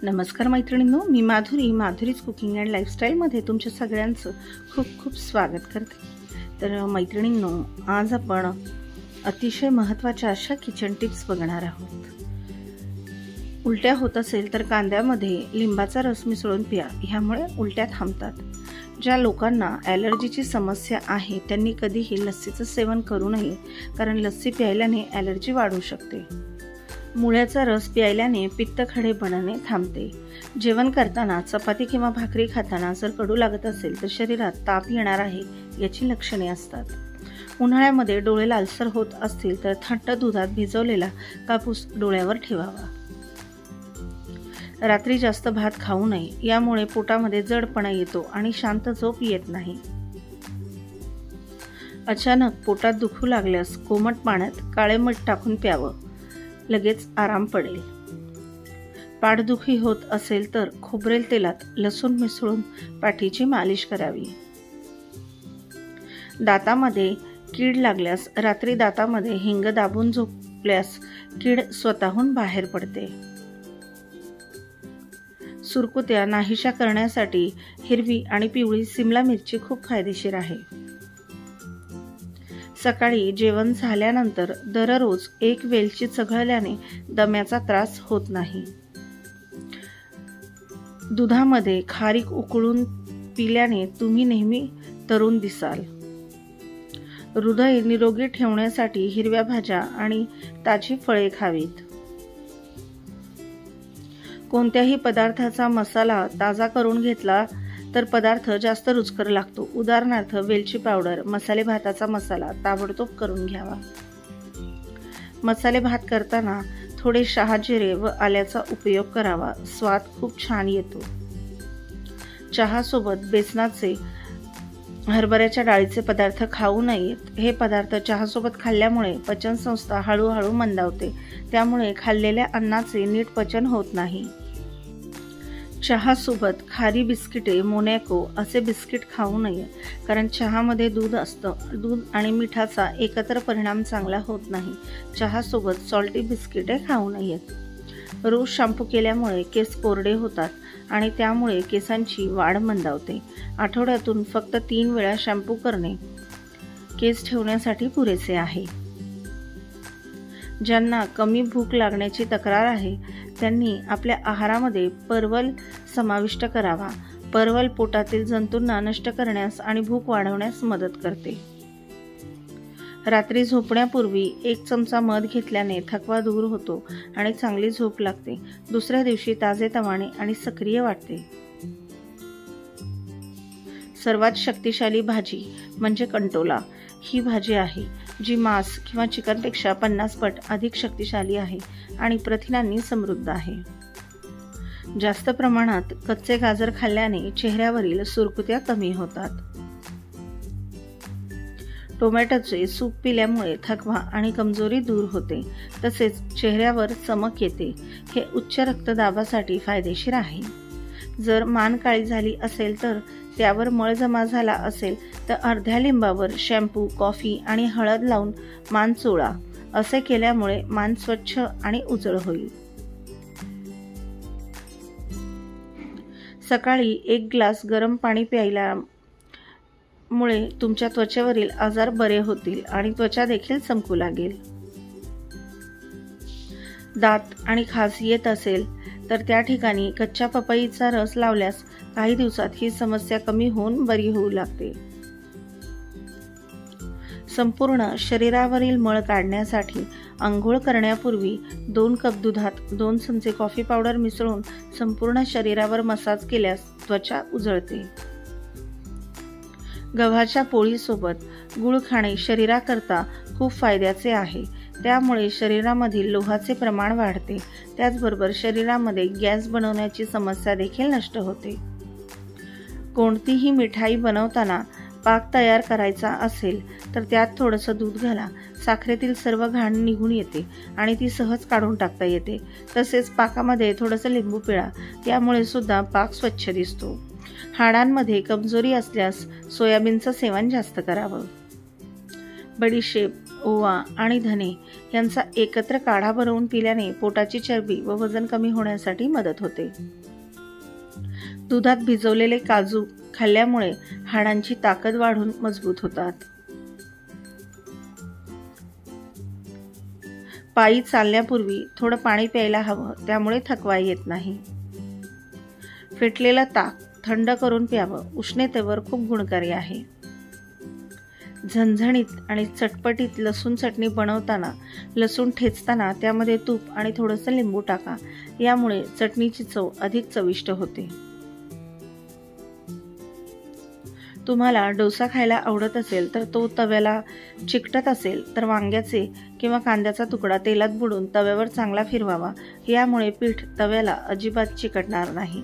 नमस्कार मैत्रिणींनो, मी Madhuri's cooking and लाईफस्टाईलमध्ये तुमच्या सगळ्यांचं खूप खूप स्वागत करते। तर मैत्रिणींनो, आज आपण अतिशय महत्त्वाच्या अशा किचन टिप्स बघणार आहोत। उलट्या होत असेल तर कांद्यामध्ये लिंबाचा रस मिसळून प्या, ह्यामुळे उलट्या थांबतात। ज्या लोकांना ॲलर्जीची समस्या आहे त्यांनी कधीही लस्सीचं सेवन करू नये, कारण लस्सी प्यायल्याने ॲलर्जी वाढू शकते। मुळ्याचा रस प्यायल्याने पित्तखडे बनणे थांबते। जेवण करताना चपाती किंवा भाकरी खाताना जर कडू लागत असेल तर शरीरात ताप येणार आहे याची लक्षणे असतात। उन्हाळ्यामध्ये डोळे लालसर होत असतील तर थंड दुधात भिजवलेला कापूस डोळ्यावर ठेवावा। रात्री जास्त भात खाऊ नये, यामुळे पोटामध्ये जडपणा येतो आणि शांत झोप येत नाही। अचानक पोटात दुखू लागल्यास कोमट पाण्यात काळे मीठ टाकून प्यावं, लगेच आराम पडेल। पाठदुखी होत असेल तर खोबरेल तेलात लसूण मिसळून पाठीची मालिश करावी। दातामध्ये कीड लागल्यास रात्री दातामध्ये हिंग दाबून झोपल्यास कीड स्वतःहून बाहेर पडते। सुरकुत्या नाहीशा करण्यासाठी हिरवी आणि पिवळी सिमला मिरची खूप फायदेशीर आहे। सकाळी जेवण झाल्यानंतर दररोज एक वेलची चघळल्याने दम्याचा त्रास होत नाही। दुधामध्ये खारीक उकळून पिल्याने तुम्ही नेहमी तरुण दिसाल। हृदय निरोगी ठेवण्यासाठी हिरव्या भाज्या आणि ताजी फळे खावीत। कोणत्याही पदार्थाचा मसाला ताजा करून घेतला तर पदार्थ जास्त रुचकर लागतो। उदाहरणार्थ वेलची पावडर, मसाले भाताचा मसाला ताबडतोब करून घ्यावा। मसाले भात करताना थोडे शहाजिरे व आल्याचा उपयोग करावा, स्वाद खूप छान येतो। चहा सोबत बेसनाचे, हरभऱ्याच्या डाळीचे पदार्थ खाऊ नयेत। हे पदार्थ चहासोबत खाल्ल्यामुळे पचनसंस्था हळूहळू मंदावते, त्यामुळे खाल्लेल्या अन्नाचे नीट पचन होत नाही। चहासोबत खारी बिस्किटे, मोनॅको असे बिस्किट खाऊ नये, कारण चहामध्ये दूध असतं। दूध आणि मिठाचा एकत्र परिणाम चांगला होत नाही। चहासोबत सॉल्टी बिस्किटे खाऊ नयेत। रोज शॅम्पू केल्यामुळे केस कोरडे होतात आणि त्यामुळे केसांची वाढ मंदावते। आठवड्यातून फक्त 3 वेळा शॅम्पू करणे केस ठेवण्यासाठी पुरेसे आहे। ज्यांना कमी भूक लागण्याची तक्रार आहे त्यांनी आपल्या आहारामध्ये परवल समाविष्ट करावा। परवल पोटातील जंतूंना नष्ट करण्यास आणि भूक वाढवण्यास मदत करते। रात्री झोपण्यापूर्वी 1 चमचा मध घेतल्याने थकवा दूर होतो आणि चांगली झोप लागते। दुसऱ्या दिवशी ताजेतवाने आणि सक्रिय वाटते। सर्वात शक्तिशाली भाजी म्हणजे कंटोला ही भाजी आहे, जी मांस किंवा चिकनपेक्षा 50 पट अधिक शक्तिशाली आहे आणि प्रथिनांनी समृद्ध आहे। जास्त प्रमाणात कच्चे गाजर खाल्ल्याने चेहऱ्यावरील सुरकुत्या कमी होतात। टोमॅटोचे सूप पिल्यामुळे थकवा आणि कमजोरी दूर होते, तसेच चेहऱ्यावर चमक येते। हे उच्च रक्तदाबासाठी फायदेशीर आहे। जर मान काळी झाली असेल तर त्यावर मळ जमा झाला असेल तर अर्ध्या लिंबावर शॅम्पू, कॉफी आणि हळद लावून मान चोळा। असे केल्यामुळे मान स्वच्छ आणि उजळ होईल। सकाळी 1 ग्लास गरम पाणी प्यायल्यामुळे तुमच्या त्वचेवरील आजार बरे होतील आणि त्वचा देखील चमकू लागेल। दात आणि खाज येत असेल तर त्या ठिकाणी कच्च्या पपईचा रस लावल्यास काही दिवसात ही समस्या कमी होऊन बरी होऊ लागते। संपूर्ण शरीरावरील मळ काढण्यासाठी अंघोळ करण्यापूर्वी 2 कप दुधात 2 चमचे कॉफी पावडर मिसळून संपूर्ण शरीरावर मसाज केल्यास त्वचा उजळते। गव्हाच्या पोळीसोबत गूळ खाणे शरीराकरता खूप फायद्याचे आहे। त्यामुळे शरीरामधील लोहाचे प्रमाण वाढते। त्याचबरोबर शरीरामध्ये गॅस बनवण्याची समस्या देखील नष्ट होते। कोणतीही मिठाई बनवताना पाक तयार करायचा असेल तर त्यात थोडंसं दूध घाला। साखरेतील सर्व घाण निघून येते आणि ती सहज काढून टाकता येते। तसेच पाकामध्ये थोडंसं लिंबू पिळा, त्यामुळे सुद्धा पाक स्वच्छ दिसतो। हाडांमध्ये कमजोरी असल्यास सोयाबीनचं सेवन जास्त करावं। बडीशेप, ओवा आणि धने यांचा एकत्र काढा बनवून पिल्याने पोटाची चरबी व वजन कमी होण्यासाठी मदत होते. दुधात भिजवलेले काजू खाल्ल्यामुळे हाडांची ताकद वाढून मजबूत होतात. पायी चालण्यापूर्वी थोडं पाणी प्यायला हवं, त्यामुळे थकवा येत नाही. फेटलेला ताक थंड करून प्यावं, उष्णतेवर खूप गुणकारी आहे. झणझणीत आणि चटपटीत लसूण चटणी बनवताना लसूण ठेचताना त्यामध्ये तूप आणि थोडंसं लिंबू टाका, यामुळे चटणीची चव अधिक चविष्ट होते. तुम्हाला डोसा खायला आवडत असेल तर तो तव्याला चिकटत असेल तर वांग्याचे किंवा कांद्याचा तुकडा तेलात बुडून तव्यावर चांगला फिरवावा, यामुळे पीठ तव्याला अजिबात चिकटणार नाही.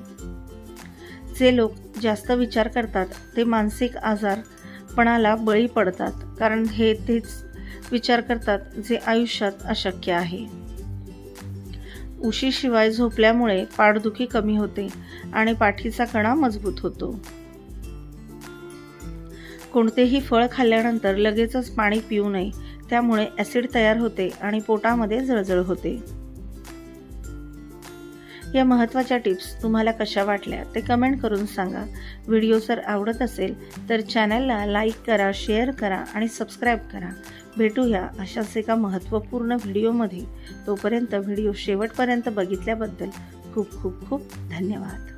जे लोक जास्त विचार करतात ते मानसिक आजारपणाला बळी पडतात, कारण हे तेच विचार करतात जे आयुष्यात अशक्य आहे. उशीशिवाय झोपल्यामुळे पाठदुखी कमी होते आणि पाठीचा कणा मजबूत होतो. कोणतेही फळ खाल्ल्यानंतर लगेचच पाणी पिऊ नये, त्यामुळे ॲसिड तयार होते आणि पोटामध्ये जळजळ होते. या महत्त्वाच्या टिप्स तुम्हाला कशा वाटल्या ते कमेंट करून सांगा. व्हिडिओ जर आवडत असेल तर चॅनलला लाईक करा, शेअर करा आणि सबस्क्राईब करा. भेटूया अशाच एका महत्त्वपूर्ण व्हिडिओमध्ये. तोपर्यंत व्हिडिओ शेवटपर्यंत बघितल्याबद्दल खूप खूप खूप धन्यवाद.